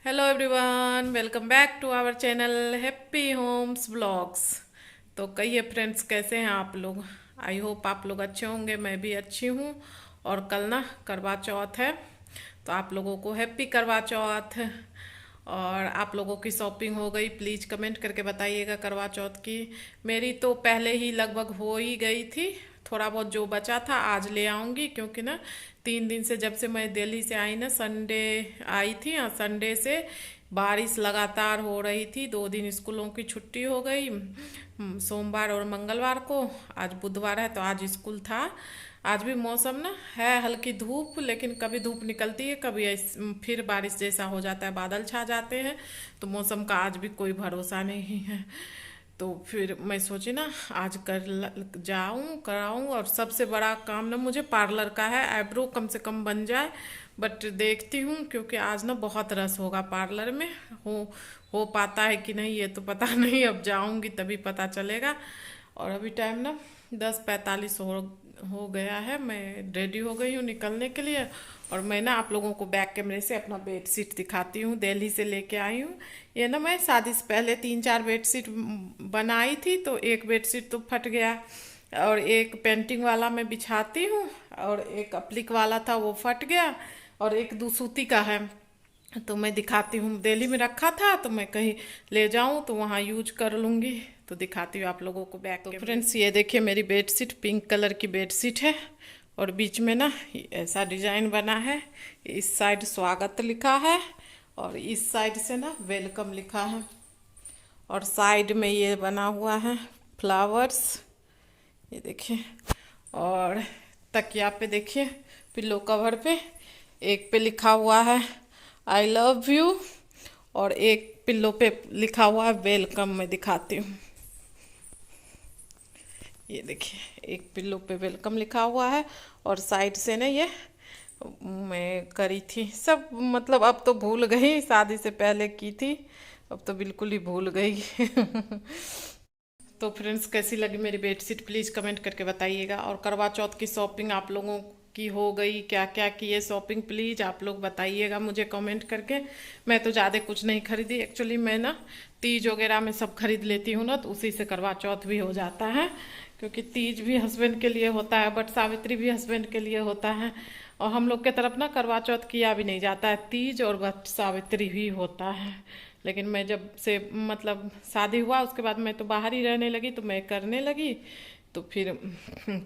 Hello everyone, welcome back to our channel Happy Homes Vlogs. तो कहिए friends, कैसे हैं आप लोग। आई होप आप लोग अच्छे होंगे, मैं भी अच्छी हूँ। और कल ना करवा चौथ है, तो आप लोगों को हैप्पी करवा चौथ। और आप लोगों की शॉपिंग हो गई, प्लीज़ कमेंट करके बताइएगा करवा चौथ की। मेरी तो पहले ही लगभग हो ही गई थी। थोड़ा बहुत जो बचा था आज ले आऊँगी, क्योंकि ना 3 दिन से, जब से मैं दिल्ली से आई ना, संडे आई थी, हाँ संडे से बारिश लगातार हो रही थी। 2 दिन स्कूलों की छुट्टी हो गई, सोमवार और मंगलवार को। आज बुधवार है तो आज स्कूल था। आज भी मौसम ना है हल्की धूप, लेकिन कभी धूप निकलती है, कभी फिर बारिश जैसा हो जाता है, बादल छा जाते हैं। तो मौसम का आज भी कोई भरोसा नहीं है। तो फिर मैं सोची ना आज जाऊं कराऊं। और सबसे बड़ा काम ना मुझे पार्लर का है, आईब्रो कम से कम बन जाए। बट देखती हूँ, क्योंकि आज ना बहुत रस होगा पार्लर में। हो पाता है कि नहीं ये तो पता नहीं, अब जाऊंगी तभी पता चलेगा। और अभी टाइम ना 10:45 हो गया है। मैं रेडी हो गई हूँ निकलने के लिए। और मैं ना आप लोगों को बैक कैमरे से अपना बेडशीट दिखाती हूँ, दिल्ली से लेके आई हूँ। ये ना मैं शादी से पहले 3-4 बेडशीट बनाई थी, तो एक बेडशीट तो फट गया। और एक पेंटिंग वाला मैं बिछाती हूँ, और एक अप्लिक वाला था वो फट गया। और एक दूसूती का है, तो मैं दिखाती हूँ। दिल्ली में रखा था, तो मैं कहीं ले जाऊँ तो वहाँ यूज कर लूँगी। तो दिखाती हूँ आप लोगों को बैक। तो फ्रेंड्स ये देखिए, मेरी बेडशीट पिंक कलर की बेडशीट है, और बीच में ना ऐसा डिजाइन बना है। इस साइड स्वागत लिखा है, और इस साइड से ना वेलकम लिखा है। और साइड में ये बना हुआ है फ्लावर्स, ये देखिए। और तकिया पे देखिए, पिल्लो कवर पे एक पे लिखा हुआ है आई लव यू, और एक पिल्लो पे लिखा हुआ है वेलकम। मैं दिखाती हूँ, ये देखिए एक पिल्लो पे वेलकम लिखा हुआ है। और साइड से ना ये मैं करी थी सब, मतलब अब तो भूल गई, शादी से पहले की थी, अब तो बिल्कुल ही भूल गई। तो फ्रेंड्स, कैसी लगी मेरी बेडशीट प्लीज़ कमेंट करके बताइएगा। और करवा चौथ की शॉपिंग आप लोगों की हो गई, क्या क्या किए शॉपिंग, प्लीज़ आप लोग बताइएगा मुझे कमेंट करके। मैं तो ज़्यादा कुछ नहीं खरीदी एक्चुअली, मैं ना तीज वगैरह में सब खरीद लेती हूँ ना, तो उसी से करवा चौथ भी हो जाता है। क्योंकि तीज भी हस्बैंड के लिए होता है, बट सावित्री भी हस्बैंड के लिए होता है। और हम लोग के तरफ ना करवा चौथ किया भी नहीं जाता है, तीज और बट सावित्री ही होता है। लेकिन मैं जब से मतलब शादी हुआ, उसके बाद मैं तो बाहर ही रहने लगी, तो मैं करने लगी, तो फिर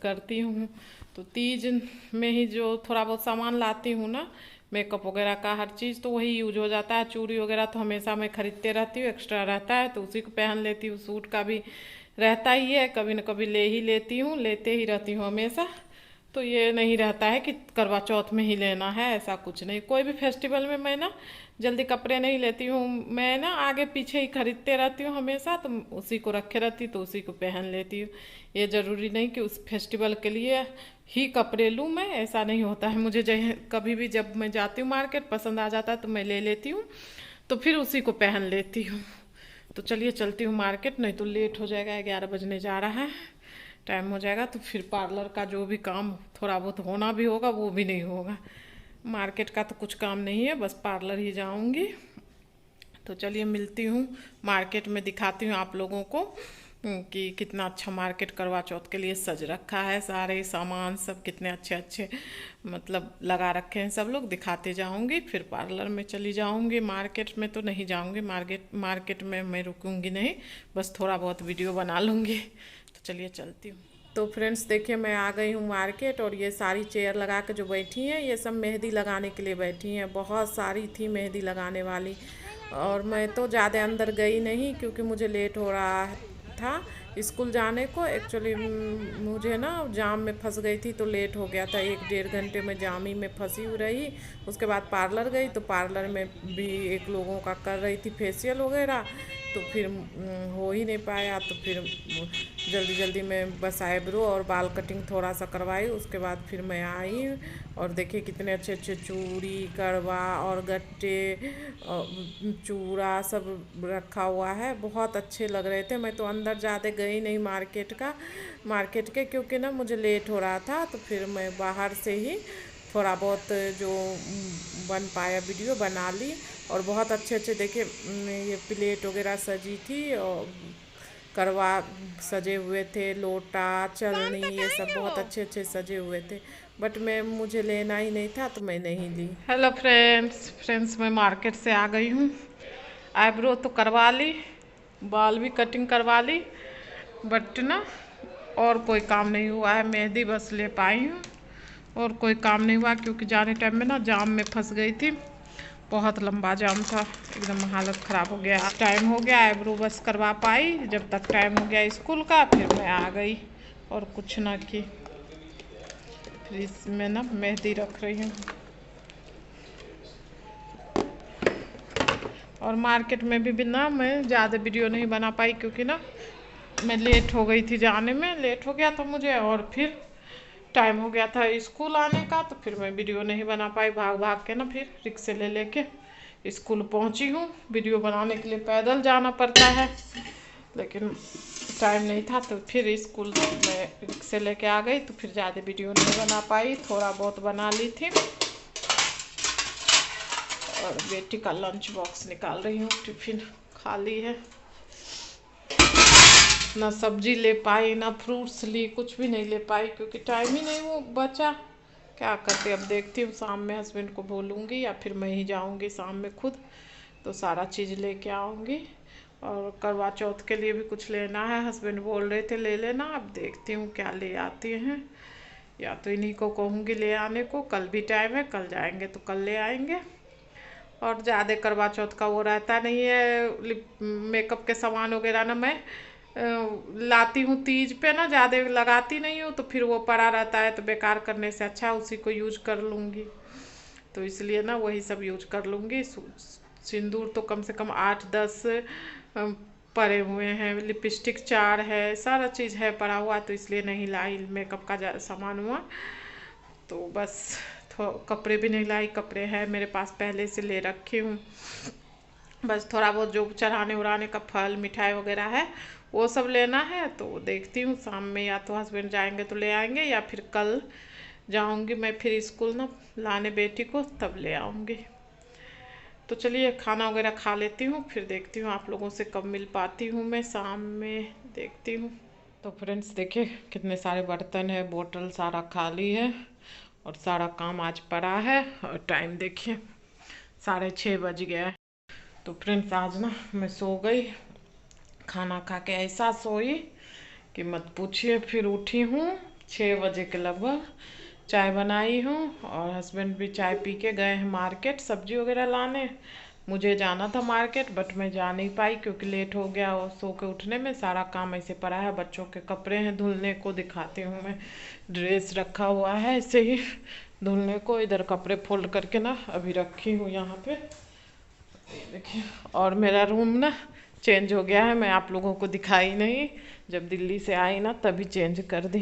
करती हूँ। तो तीज में ही जो थोड़ा बहुत सामान लाती हूँ ना, मेकअप वगैरह का हर चीज़, तो वही यूज हो जाता है। चूड़ी वगैरह तो हमेशा मैं खरीदते रहती हूँ, एक्स्ट्रा रहता है तो उसी को पहन लेती हूँ। सूट का भी रहता ही है, कभी न कभी ले ही लेती हूँ, लेते ही रहती हूँ हमेशा। तो ये नहीं रहता है कि करवा चौथ में ही लेना है, ऐसा कुछ नहीं। कोई भी फेस्टिवल में मैं ना जल्दी कपड़े नहीं लेती हूँ, मैं ना आगे पीछे ही खरीदते रहती हूँ हमेशा, तो उसी को रखे रहती, तो उसी को पहन लेती हूँ। ये ज़रूरी नहीं कि उस फेस्टिवल के लिए ही कपड़े लूँ मैं, ऐसा नहीं होता है। मुझे कभी भी जब मैं जाती हूँ मार्केट, पसंद आ जाता है तो मैं ले लेती हूँ, तो फिर उसी को पहन लेती हूँ। तो चलिए चलती हूँ मार्केट, नहीं तो लेट हो जाएगा, 11 बजने जा रहा है, टाइम हो जाएगा। तो फिर पार्लर का जो भी काम थोड़ा बहुत होना भी होगा, वो भी नहीं होगा। मार्केट का तो कुछ काम नहीं है, बस पार्लर ही जाऊंगी। तो चलिए मिलती हूँ मार्केट में, दिखाती हूँ आप लोगों को कि कितना अच्छा मार्केट करवा चौथ के लिए सज रखा है। सारे सामान सब कितने अच्छे अच्छे मतलब लगा रखे हैं, सब लोग दिखाते जाऊंगी। फिर पार्लर में चली जाऊंगी, मार्केट में तो नहीं जाऊंगी। मार्केट में मैं रुकूंगी नहीं, बस थोड़ा बहुत वीडियो बना लूँगी। तो चलिए चलती हूँ। तो फ्रेंड्स देखिए, मैं आ गई हूँ मार्केट, और ये सारी चेयर लगा के जो बैठी हैं, ये सब मेहंदी लगाने के लिए बैठी हैं। बहुत सारी थी मेहंदी लगाने वाली, और मैं तो ज़्यादा अंदर गई नहीं, क्योंकि मुझे लेट हो रहा था स्कूल जाने को। एक्चुअली मुझे ना जाम में फंस गई थी, तो लेट हो गया था, 1-1.5 घंटे में जाम ही में फंसी हुई रही। उसके बाद पार्लर गई, तो पार्लर में भी एक लोगों का कर रही थी फेशियल वगैरह, तो फिर हो ही नहीं पाया। तो फिर जल्दी जल्दी में बस आईब्रो और बाल कटिंग थोड़ा सा करवाई, उसके बाद फिर मैं आई। और देखिए कितने अच्छे अच्छे चूड़ी, करवा और गट्टे और चूड़ा सब रखा हुआ है, बहुत अच्छे लग रहे थे। मैं तो अंदर ज़्यादा गई नहीं मार्केट के, क्योंकि ना मुझे लेट हो रहा था, तो फिर मैं बाहर से ही थोड़ा बहुत जो बन पाया वीडियो बना ली। और बहुत अच्छे अच्छे देखिए ये प्लेट वगैरह सजी थी और करवा सजे हुए थे, लोटा चलनी ये सब बहुत अच्छे अच्छे सजे हुए थे। बट मुझे लेना ही नहीं था तो मैं नहीं ली। हेलो फ्रेंड्स मैं मार्केट से आ गई हूँ। आईब्रो तो करवा ली, बाल भी कटिंग करवा ली, बट ना और कोई काम नहीं हुआ है। मेहंदी बस ले पाई हूँ और कोई काम नहीं हुआ क्योंकि जाने टाइम में ना जाम में फंस गई थी। बहुत लंबा जाम था, एकदम हालत ख़राब हो गया। टाइम हो गया, आईब्रो बस करवा पाई। जब तक टाइम हो गया स्कूल का फिर मैं आ गई और कुछ ना की। फिर इसमें ना मेहंदी रख रही हूँ। और मार्केट में भी ना मैं ज़्यादा वीडियो नहीं बना पाई क्योंकि ना मैं लेट हो गई थी, जाने में लेट हो गया था मुझे। और फिर टाइम हो गया था स्कूल आने का तो फिर मैं वीडियो नहीं बना पाई। भाग भाग के ना फिर रिक्शे ले लेके स्कूल पहुंची हूँ। वीडियो बनाने के लिए पैदल जाना पड़ता है, लेकिन टाइम नहीं था तो फिर स्कूल में रिक्शे लेके आ गई तो फिर ज़्यादा वीडियो नहीं बना पाई। थोड़ा बहुत बना ली थी। और बेटी का लंच बॉक्स निकाल रही हूँ, टिफिन खाली है। ना सब्जी ले पाई ना फ्रूट्स ली, कुछ भी नहीं ले पाई क्योंकि टाइम ही नहीं वो बचा। क्या करते अब देखती हूँ, शाम में हस्बैंड को बोलूँगी या फिर मैं ही जाऊँगी शाम में खुद, तो सारा चीज़ लेके आऊँगी। और करवा चौथ के लिए भी कुछ लेना है, हस्बैंड बोल रहे थे ले लेना। अब देखती हूँ क्या ले आती हैं, या तो इन्हीं को कहूँगी ले आने को। कल भी टाइम है, कल जाएंगे तो कल ले आएंगे। और ज़्यादा करवा चौथ का वो रहता नहीं है, मेकअप के सामान वगैरह ना मैं लाती हूँ तीज पे ना, ज़्यादा लगाती नहीं हूँ तो फिर वो पड़ा रहता है तो बेकार करने से अच्छा उसी को यूज कर लूँगी। तो इसलिए ना वही सब यूज कर लूँगी। सिंदूर तो कम से कम 8-10 पड़े हुए हैं, लिपस्टिक 4 है, सारा चीज़ है पड़ा हुआ, तो इसलिए नहीं लाई मेकअप का सामान हुआ। तो बस कपड़े भी नहीं लाई, कपड़े हैं मेरे पास पहले से ले रखी हूँ। बस थोड़ा बहुत जो चढ़ाने उड़ाने का फल मिठाई वगैरह है वो सब लेना है। तो देखती हूँ शाम में या तो हस्बैंड जाएंगे तो ले आएंगे या फिर कल जाऊंगी मैं फिर स्कूल ना लाने बेटी को, तब ले आऊँगी। तो चलिए खाना वगैरह खा लेती हूँ, फिर देखती हूँ आप लोगों से कब मिल पाती हूँ मैं शाम में, देखती हूँ। तो फ्रेंड्स देखिए कितने सारे बर्तन है, बोतल सारा खाली है और सारा काम आज पड़ा है। और टाइम देखिए 6:30 बज गया है। तो फ्रेंड्स आज ना मैं सो गई, खाना खा के ऐसा सोई कि मत पूछिए। फिर उठी हूँ 6 बजे के लगभग, चाय बनाई हूँ और हस्बैंड भी चाय पी के गए हैं मार्केट सब्जी वगैरह लाने। मुझे जाना था मार्केट बट मैं जा नहीं पाई क्योंकि लेट हो गया और सो के उठने में। सारा काम ऐसे पड़ा है, बच्चों के कपड़े हैं धुलने को, दिखाती हूँ मैं। ड्रेस रखा हुआ है ऐसे ही धुलने को, इधर कपड़े फोल्ड करके ना अभी रखी हूँ यहाँ पे, देखिए। और मेरा रूम ना चेंज हो गया है, मैं आप लोगों को दिखाई नहीं, जब दिल्ली से आई ना तभी चेंज कर दी।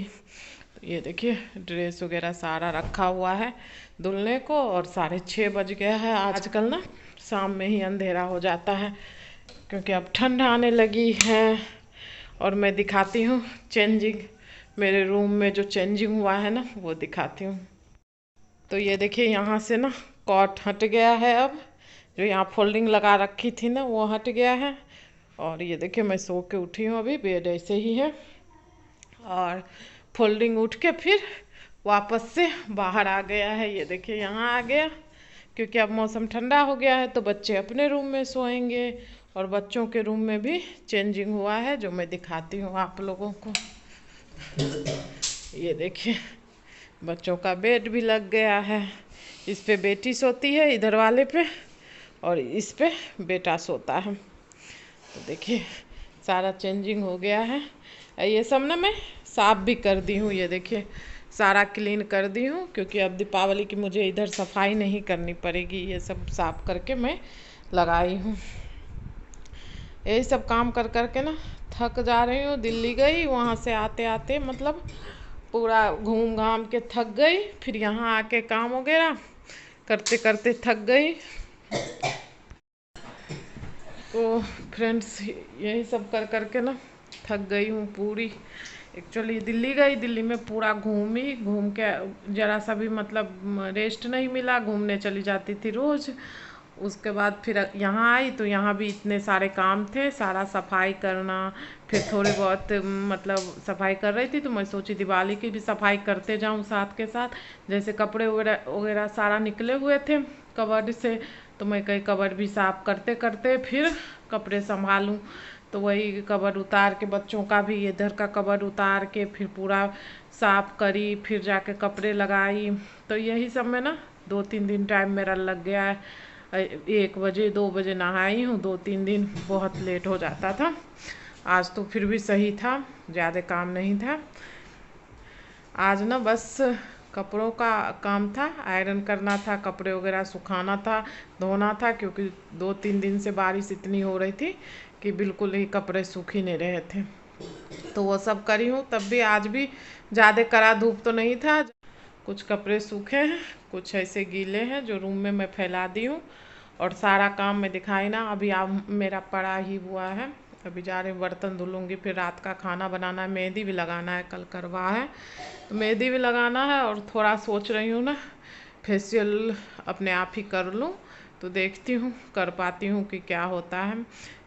तो ये देखिए ड्रेस वगैरह सारा रखा हुआ है धुलने को। और 6:30 बज गया है। आजकल ना शाम में ही अंधेरा हो जाता है क्योंकि अब ठंड आने लगी है। और मैं दिखाती हूँ चेंजिंग, मेरे रूम में जो चेंजिंग हुआ है ना वो दिखाती हूँ। तो ये देखिए यहाँ से ना कॉट हट गया है, अब जो यहाँ फोल्डिंग लगा रखी थी ना वो हट गया है। और ये देखिए मैं सो के उठी हूँ, अभी बेड ऐसे ही है। और फोल्डिंग उठ के फिर वापस से बाहर आ गया है, ये देखिए यहाँ आ गया क्योंकि अब मौसम ठंडा हो गया है तो बच्चे अपने रूम में सोएंगे। और बच्चों के रूम में भी चेंजिंग हुआ है जो मैं दिखाती हूँ आप लोगों को। ये देखिए बच्चों का बेड भी लग गया है, इस पे बेटी सोती है इधर वाले पे और इस पे बेटा सोता है। तो देखिए सारा चेंजिंग हो गया है। ये सब ना मैं साफ़ भी कर दी हूँ, ये देखिए सारा क्लीन कर दी हूँ क्योंकि अब दीपावली की मुझे इधर सफाई नहीं करनी पड़ेगी। ये सब साफ़ करके मैं लगाई हूँ। यही सब काम कर कर के ना थक जा रही हूँ। दिल्ली गई, वहाँ से आते आते मतलब पूरा घूम घाम के थक गई, फिर यहाँ आके काम वगैरह करते करते थक गई। तो फ्रेंड्स यही सब कर कर के ना थक गई हूँ पूरी। एक्चुअली दिल्ली गई, दिल्ली में पूरा घूमी, घूम के ज़रा सा भी मतलब रेस्ट नहीं मिला, घूमने चली जाती थी रोज़। उसके बाद फिर यहाँ आई तो यहाँ भी इतने सारे काम थे, सारा सफाई करना, फिर थोड़ी बहुत मतलब सफाई कर रही थी तो मैं सोची दिवाली की भी सफाई करते जाऊँ साथ के साथ। जैसे कपड़े वगैरह वगैरह सारा निकले हुए थे कबर्ड से, तो मैं कई कबर्ड भी साफ करते करते फिर कपड़े संभालूँ। तो वही कबर्ड उतार के, बच्चों का भी इधर का कबर्ड उतार के फिर पूरा साफ करी, फिर जाके कपड़े लगाई। तो यही सब में ना 2-3 दिन टाइम मेरा लग गया है। 1 बजे 2 बजे नहाई हूँ, 2-3 दिन बहुत लेट हो जाता था। आज तो फिर भी सही था, ज़्यादा काम नहीं था। आज ना बस कपड़ों का काम था, आयरन करना था, कपड़े वगैरह सुखाना था, धोना था, क्योंकि 2-3 दिन से बारिश इतनी हो रही थी कि बिल्कुल ही कपड़े सूख ही नहीं रहे थे। तो वो सब करी हूँ। तब भी आज भी ज़्यादा कड़ा धूप तो नहीं था। कुछ कपड़े सूखे हैं, कुछ ऐसे गीले हैं जो रूम में मैं फैला दी हूँ। और सारा काम मैं दिखाई ना, अभी आप मेरा पड़ा ही हुआ है। अभी जा रहे बर्तन धुलूँगी, फिर रात का खाना बनाना है, मेहंदी भी लगाना है, कल करवा है तो मेहंदी भी लगाना है। और थोड़ा सोच रही हूँ ना फेशियल अपने आप ही कर लूँ, तो देखती हूँ कर पाती हूँ कि क्या होता है।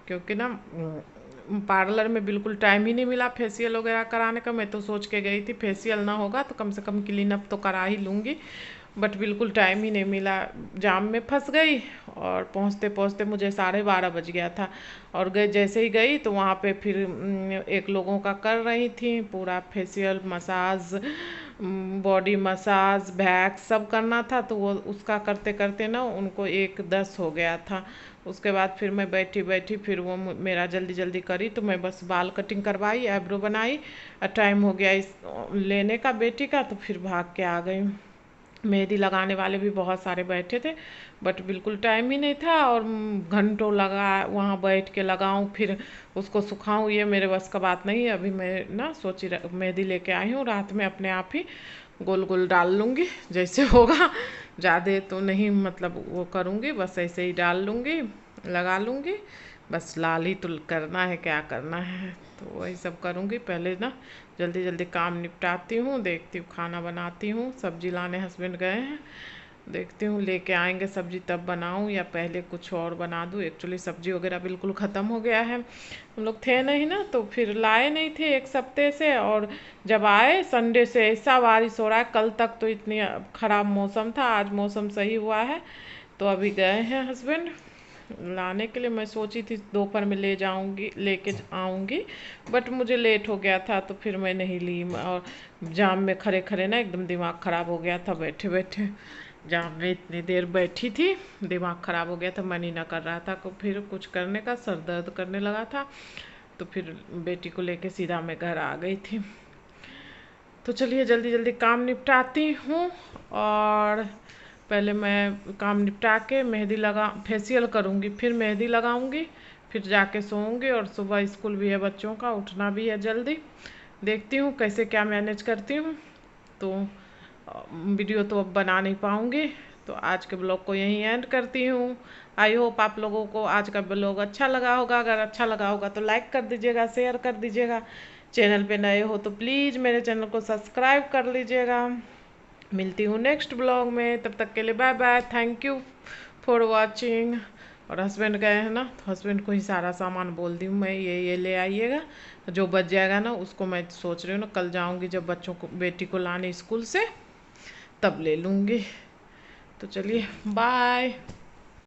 क्योंकि ना पार्लर में बिल्कुल टाइम ही नहीं मिला फेशियल वगैरह कराने का। मैं तो सोच के गई थी फेशियल ना होगा तो कम से कम क्लीन अप तो करा ही लूँगी, बट बिल्कुल टाइम ही नहीं मिला। जाम में फंस गई और पहुंचते पहुंचते मुझे 12:30 बज गया था। और गए जैसे ही गई तो वहाँ पे फिर एक लोगों का कर रही थी पूरा facial, massage, body massage, wax सब करना था। तो वो उसका करते करते ना उनको 1:10 हो गया था। उसके बाद फिर मैं बैठी बैठी फिर वो मेरा जल्दी जल्दी करी, तो मैं बस बाल कटिंग करवाई, आईब्रो बनाई, और टाइम हो गया इस लेने का बेटी का, तो फिर भाग के आ गई। मेहंदी लगाने वाले भी बहुत सारे बैठे थे, बट बिल्कुल टाइम ही नहीं था। और घंटों लगा वहाँ बैठ के लगाऊं फिर उसको सुखाऊं, ये मेरे बस का बात नहीं है। अभी मैं ना सोची मेहंदी लेके आई हूँ, रात में अपने आप ही गोल गोल डाल लूँगी जैसे होगा। ज़्यादा तो नहीं मतलब वो करूँगी, बस ऐसे ही डाल लूँगी, लगा लूँगी। बस लाल ही तो करना है, क्या करना है, तो वही सब करूँगी। पहले ना जल्दी जल्दी काम निपटाती हूँ, देखती हूँ खाना बनाती हूँ। सब्जी लाने हस्बैंड गए हैं, देखती हूँ लेके आएंगे सब्जी तब बनाऊँ या पहले कुछ और बना दूँ। एक्चुअली सब्जी वगैरह बिल्कुल ख़त्म हो गया है, हम लोग थे नहीं ना तो फिर लाए नहीं थे 1 हफ्ते से। और जब आए संडे से ऐसा बारिश हो रहा है, कल तक तो इतनी ख़राब मौसम था, आज मौसम सही हुआ है। तो अभी गए हैं हस्बैंड लाने के लिए। मैं सोची थी दोपहर में ले जाऊंगी, लेके आऊंगी, बट मुझे लेट हो गया था तो फिर मैं नहीं ली। और जाम में खड़े खड़े ना एकदम दिमाग ख़राब हो गया था, बैठे बैठे जाम में इतनी देर बैठी थी, दिमाग ख़राब हो गया था, मन ही ना कर रहा था फिर कुछ करने का, सर दर्द करने लगा था। तो फिर बेटी को लेके सीधा मैं घर आ गई थी। तो चलिए जल्दी जल्दी काम निपटाती हूँ, और पहले मैं काम निपटा के मेहंदी लगा फेशियल करूँगी, फिर मेहंदी लगाऊँगी, फिर जाके सोऊंगी। और सुबह स्कूल भी है बच्चों का, उठना भी है जल्दी। देखती हूँ कैसे क्या मैनेज करती हूँ। तो वीडियो तो अब बना नहीं पाऊँगी, तो आज के ब्लॉग को यहीं एंड करती हूँ। आई होप आप लोगों को आज का ब्लॉग अच्छा लगा होगा। अगर अच्छा लगा होगा तो लाइक कर दीजिएगा, शेयर कर दीजिएगा। चैनल पे नए हो तो प्लीज़ मेरे चैनल को सब्सक्राइब कर लीजिएगा। मिलती हूँ नेक्स्ट ब्लॉग में, तब तक के लिए bye bye, thank you for watching. और हस्बैंड गए हैं ना, तो हस्बैंड को ही सारा सामान बोल दी हूँ मैं, ये ले आइएगा। जो बच जाएगा ना उसको मैं सोच रही हूँ ना कल जाऊँगी जब बच्चों को बेटी को लाने स्कूल से, तब ले लूँगी। तो चलिए बाय।